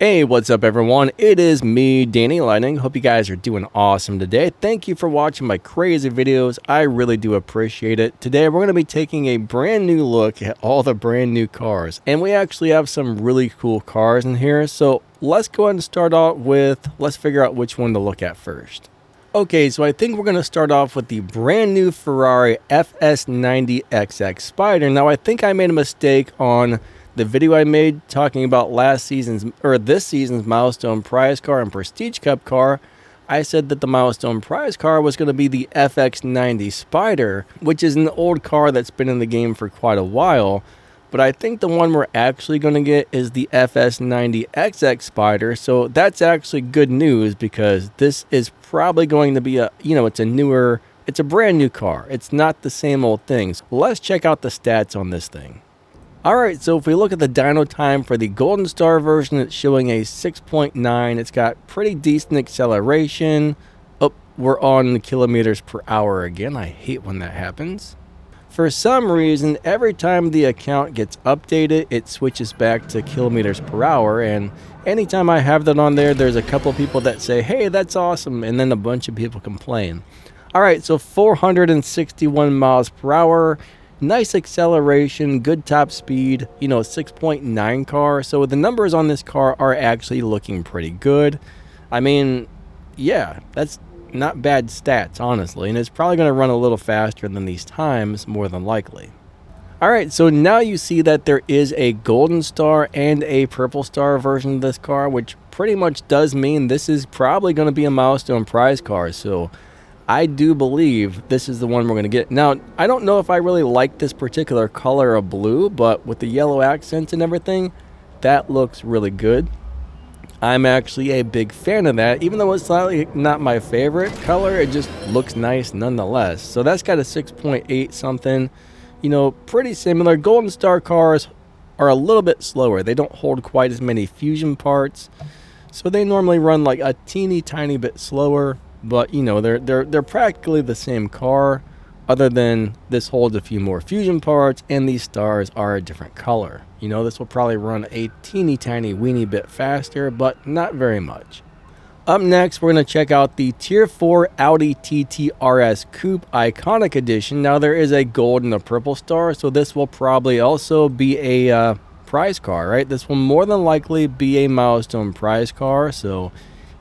Hey, what's up everyone? It is me, Danny Lightning. Hope you guys are doing awesome today. Thank you for watching my crazy videos. I really do appreciate it. Today we're going to be taking a brand new look at all the brand new cars. And we actually have some really cool cars in here. So let's go ahead and start off with, let's figure out which one to look at first. Okay, so I think we're going to start off with the brand new Ferrari FS90XX Spider. Now I think I made a mistake on the video I made talking about this season's milestone prize car and Prestige Cup car. I said that the milestone prize car was going to be the FX90 Spider, which is an old car that's been in the game for quite a while. But I think the one we're actually going to get is the FS90XX Spider. So that's actually good news because this is probably going to be it's a brand new car. It's not the same old things. Let's check out the stats on this thing. Alright, so if we look at the dyno time for the Golden Star version, it's showing a 6.9. It's got pretty decent acceleration. Oh, we're on the kilometers per hour again. I hate when that happens. For some reason, every time the account gets updated, it switches back to kilometers per hour. And anytime I have that on there, there's a couple people that say, hey, that's awesome. And then a bunch of people complain. Alright, so 461 miles per hour. Nice acceleration, good top speed, 6.9 car. So the numbers on this car are actually looking pretty good. I mean, yeah, that's not bad stats, honestly. And it's probably going to run a little faster than these times, more than likely. Alright, so now you see that there is a Golden Star and a Purple Star version of this car, which pretty much does mean this is probably going to be a milestone prize car. So I do believe this is the one we're going to get. Now, I don't know if I really like this particular color of blue, but with the yellow accents and everything, that looks really good. I'm actually a big fan of that. Even though it's slightly not my favorite color, it just looks nice nonetheless. So that's got a 6.8 something. Pretty similar. Golden Star cars are a little bit slower. They don't hold quite as many fusion parts. So they normally run like a teeny tiny bit slower. But they're practically the same car, other than this holds a few more fusion parts and these stars are a different color. This will probably run a teeny tiny weeny bit faster, but not very much. Up next, we're going to check out the Tier 4 Audi TT RS Coupe Iconic Edition. Now there is a gold and a purple star, so this will probably also be a prize car, right? This will more than likely be a milestone prize car, so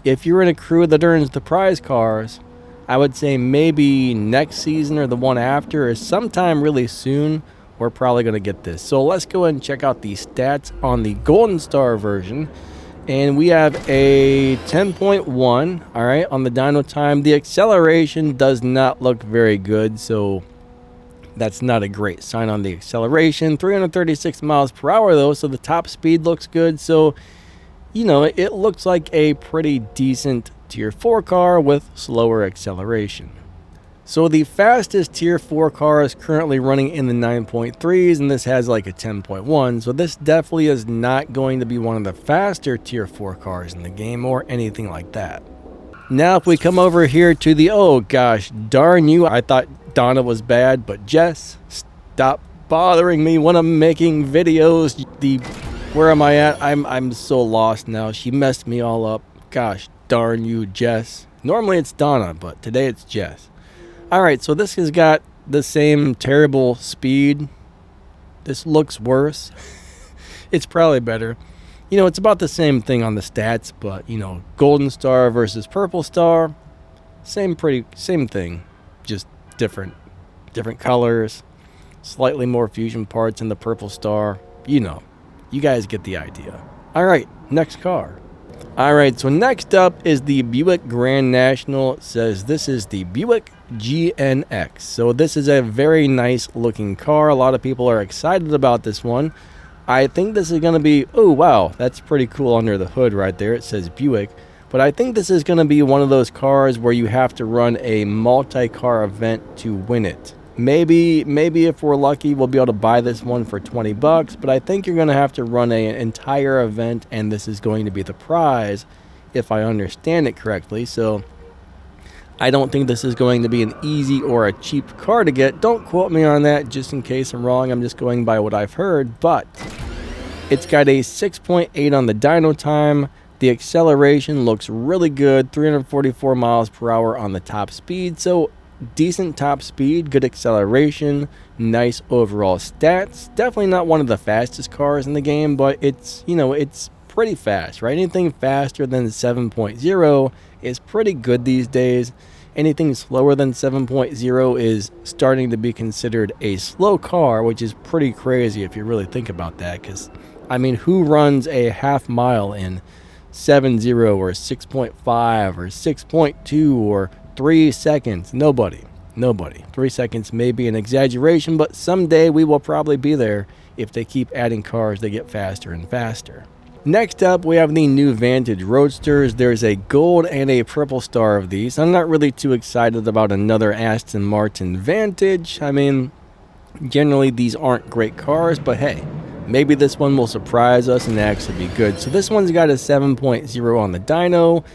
if you're in a crew that earns the prize cars, I would say maybe next season or the one after, or sometime really soon, we're probably going to get this. So let's go ahead and check out the stats on the Golden Star version. And we have a 10.1, all right, on the dyno time. The acceleration does not look very good, so that's not a great sign on the acceleration. 336 miles per hour, though, so the top speed looks good. So it looks like a pretty decent Tier 4 car with slower acceleration. So the fastest Tier 4 car is currently running in the 9.3s, and this has like a 10.1. So this definitely is not going to be one of the faster Tier 4 cars in the game or anything like that. Now if we come over here to the, oh gosh, darn you, I thought Donna was bad, but Jess, stop bothering me when I'm making videos. Where am I at? I'm so lost now. She messed me all up. Gosh darn you, Jess. Normally it's Donna, but today it's Jess. Alright, so this has got the same terrible speed. This looks worse. It's probably better. It's about the same thing on the stats, but Golden Star versus Purple Star, same thing. Just different colors, slightly more fusion parts in the Purple Star. You guys get the idea. Alright, next car. Alright, so next up is the Buick Grand National. It says this is the Buick GNX. So this is a very nice looking car. A lot of people are excited about this one. I think this is going to be, oh wow, that's pretty cool under the hood right there. It says Buick. But I think this is going to be one of those cars where you have to run a multi-car event to win it. Maybe if we're lucky, we'll be able to buy this one for 20 bucks, but I think you're going to have to run an entire event, and this is going to be the prize, if I understand it correctly. So I don't think this is going to be an easy or a cheap car to get. Don't quote me on that, just in case I'm wrong. I'm just going by what I've heard, but It's got a 6.8 on the dyno time. The acceleration looks really good, 344 miles per hour on the top speed. So decent top speed, good acceleration, nice overall stats. Definitely not one of the fastest cars in the game, but it's, you know, it's pretty fast, right? Anything faster than 7.0 is pretty good these days. Anything slower than 7.0 is starting to be considered a slow car, which is pretty crazy if you really think about that. Because, I mean, who runs a half mile in 7.0 or 6.5 or 6.2 or 3 seconds? Nobody. 3 seconds may be an exaggeration, but someday we will probably be there if they keep adding cars that get faster and faster. Next up, we have the new Vantage Roadsters. There's a gold and a purple star of these. I'm not really too excited about another Aston Martin Vantage. I mean, generally these aren't great cars, but hey, maybe this one will surprise us and actually be good. So this one's got a 7.0 on the dyno.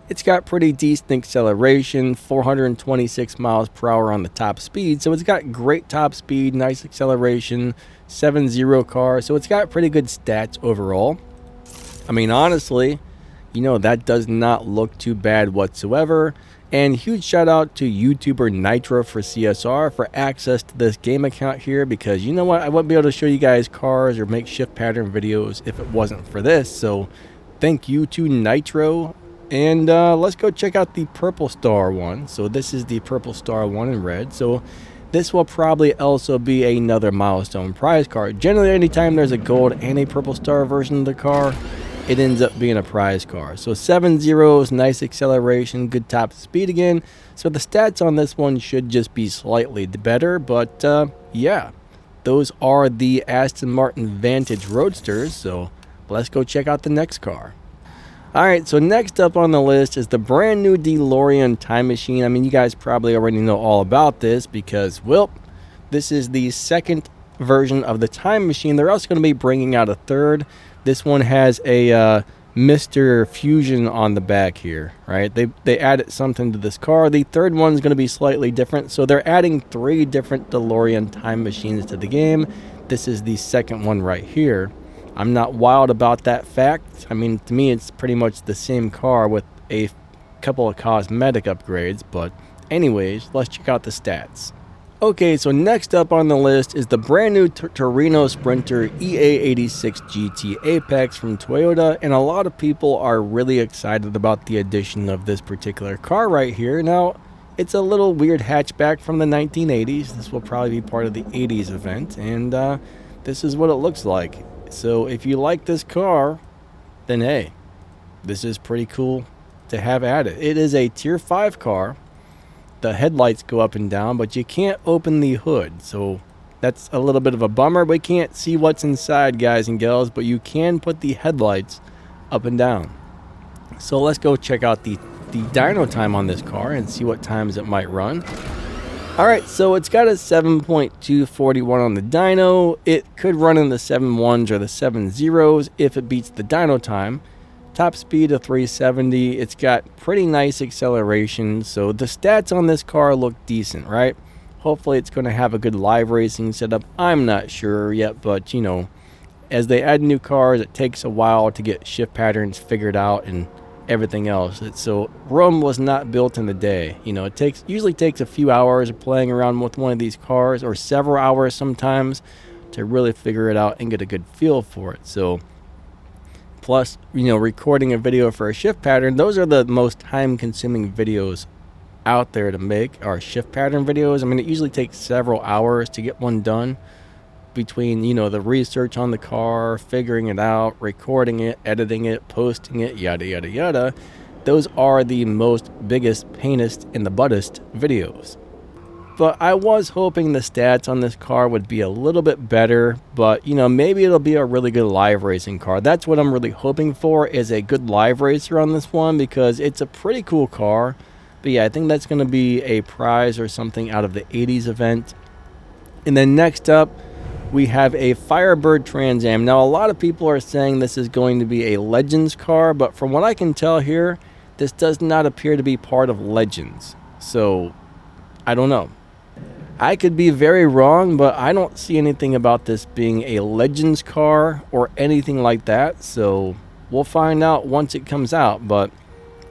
It's got pretty decent acceleration, 426 miles per hour on the top speed. So it's got great top speed, nice acceleration, 7.0 car. So it's got pretty good stats overall. I mean, honestly, you know, that does not look too bad whatsoever. And huge shout out to YouTuber Nitro for CSR for access to this game account here, because you know what, I wouldn't be able to show you guys cars or make shift pattern videos if it wasn't for this. So thank you to Nitro. And let's go check out the purple star one. So this is the purple star one in red. So this will probably also be another milestone prize car. Generally, anytime there's a gold and a purple star version of the car, it ends up being a prize car. So 7.0s, nice acceleration, good top speed again. So the stats on this one should just be slightly better. But yeah, those are the Aston Martin Vantage Roadsters. So let's go check out the next car. Alright, so next up on the list is the brand new Delorean time machine. I mean, you guys probably already know all about this because, well, this is the second version of the time machine. They're also going to be bringing out a third. This one has a Mr. Fusion on the back here, right? They added something to this car. The third one's going to be slightly different. So they're adding 3 different DeLorean time machines to the game. This is the second one right here. I'm not wild about that fact. I mean, to me, it's pretty much the same car with a couple of cosmetic upgrades. But anyways, let's check out the stats. Okay, so next up on the list is the brand new Trueno Sprinter EA86 GT Apex from Toyota. And a lot of people are really excited about the addition of this particular car right here. Now, it's a little weird hatchback from the 1980s. This will probably be part of the 80s event. And this is what it looks like. So if you like this car, then hey, this is pretty cool to have added. It is a tier 5 car. The headlights go up and down, but you can't open the hood. So that's a little bit of a bummer. We can't see what's inside, guys and gals, but you can put the headlights up and down. So let's go check out the dyno time on this car and see what times it might run. Alright, so it's got a 7.241 on the dyno. It could run in the 7.1s or the 7.0s if it beats the dyno time. Top speed of 370. It's got pretty nice acceleration. So the stats on this car look decent, right? Hopefully it's going to have a good live racing setup. I'm not sure yet, but you know, as they add new cars, it takes a while to get shift patterns figured out and everything else. So Rome was not built in a day. You know, it usually takes a few hours of playing around with one of these cars, or several hours sometimes, to really figure it out and get a good feel for it. So plus, you know, recording a video for a shift pattern, those are the most time consuming videos out there to make, are shift pattern videos. I mean, it usually takes several hours to get one done, between, you know, the research on the car, figuring it out, recording it, editing it, posting it, yada yada yada. Those are the biggest painest in the buttest videos. But I was hoping the stats on this car would be a little bit better, but you know, maybe it'll be a really good live racing car. That's what I'm really hoping for, is a good live racer on this one, because it's a pretty cool car. But yeah, I think that's going to be a prize or something out of the 80s event. And then next up, we have a Firebird Trans Am. Now, a lot of people are saying this is going to be a Legends car, but from what I can tell here, this does not appear to be part of Legends. So, I don't know. I could be very wrong, but I don't see anything about this being a Legends car or anything like that. So we'll find out once it comes out, but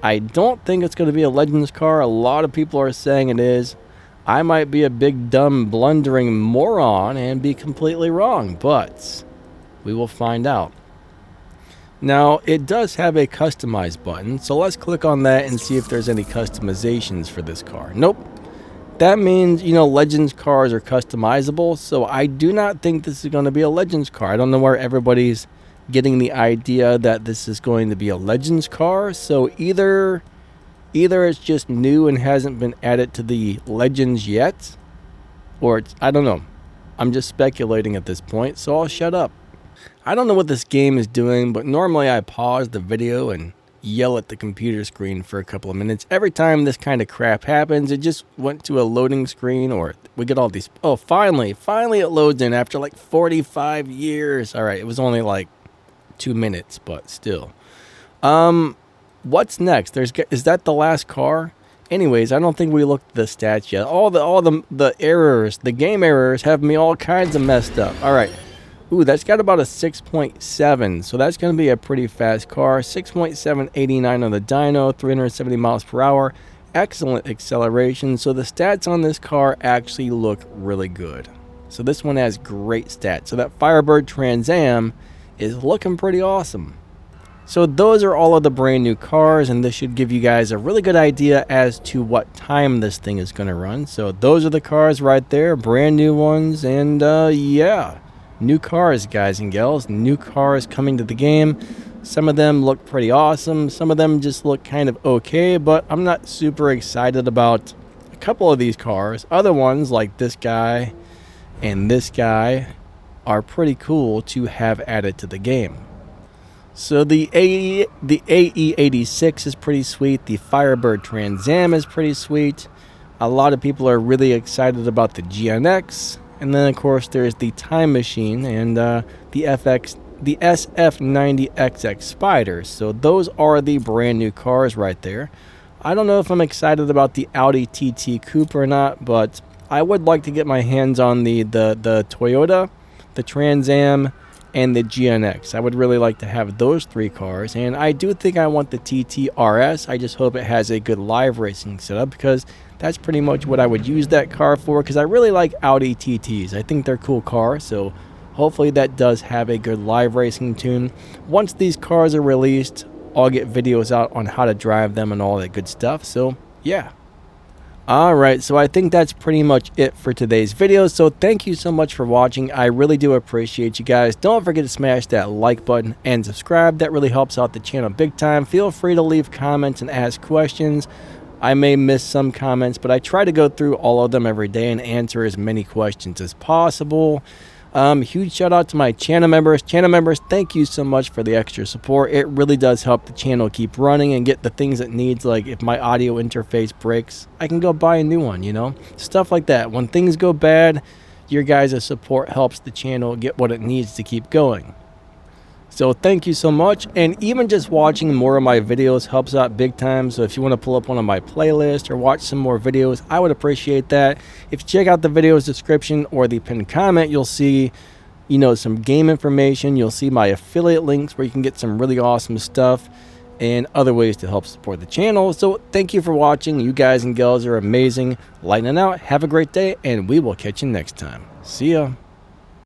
I don't think it's going to be a Legends car. A lot of people are saying it is. I might be a big, dumb, blundering moron and be completely wrong, but we will find out. Now, it does have a customize button, so let's click on that and see if there's any customizations for this car. Nope. That means, you know, Legends cars are customizable, so I do not think this is going to be a Legends car. I don't know where everybody's getting the idea that this is going to be a Legends car, so either it's just new and hasn't been added to the Legends yet, or it's, I don't know. I'm just speculating at this point, so I'll shut up. I don't know what this game is doing, but normally I pause the video and yell at the computer screen for a couple of minutes. Every time this kind of crap happens, it just went to a loading screen, or we get all these, oh, finally it loads in after like 45 years. All right, it was only like 2 minutes, but still. What's next? Is that the last car? Anyways, I don't think we looked at the stats yet. All the errors, the game errors have me all kinds of messed up. All right. Ooh, that's got about a 6.7, so that's going to be a pretty fast car. 6.789 on the dyno, 370 miles per hour. Excellent acceleration, so the stats on this car actually look really good. So this one has great stats. So that Firebird Trans Am is looking pretty awesome. So those are all of the brand new cars, and this should give you guys a really good idea as to what time this thing is going to run. So those are the cars right there, brand new ones, and yeah. New cars, guys and gals. New cars coming to the game. Some of them look pretty awesome. Some of them just look kind of okay, but I'm not super excited about a couple of these cars. Other ones, like this guy and this guy, are pretty cool to have added to the game. So the AE86 is pretty sweet. The Firebird Trans Am is pretty sweet. A lot of people are really excited about the GNX. And then, of course, there's the Time Machine and the SF90XX Spider. So those are the brand new cars right there. I don't know if I'm excited about the Audi TT Coupe or not, but I would like to get my hands on the Toyota, the Trans Am, and the GNX. I would really like to have those three cars, and I do think I want the TT RS. I just hope it has a good live racing setup, because that's pretty much what I would use that car for, because I really like Audi TTs. I think they're cool cars, so hopefully that does have a good live racing tune. Once these cars are released, I'll get videos out on how to drive them and all that good stuff, so yeah. Alright, so I think that's pretty much it for today's video, so thank you so much for watching. I really do appreciate you guys. Don't forget to smash that like button and subscribe. That really helps out the channel big time. Feel free to leave comments and ask questions. I may miss some comments, but I try to go through all of them every day and answer as many questions as possible. Huge shout out to my channel members. Channel members, thank you so much for the extra support. It really does help the channel keep running and get the things it needs. Like if my audio interface breaks, I can go buy a new one, you know? Stuff like that. When things go bad, your guys' support helps the channel get what it needs to keep going. So thank you so much, and even just watching more of my videos helps out big time. So if you want to pull up one of my playlists or watch some more videos, I would appreciate that. If you check out the video's description or the pinned comment, you'll see, you know, some game information. You'll see my affiliate links where you can get some really awesome stuff and other ways to help support the channel. So thank you for watching. You guys and gals are amazing. Lightning out. Have a great day, and we will catch you next time. See ya.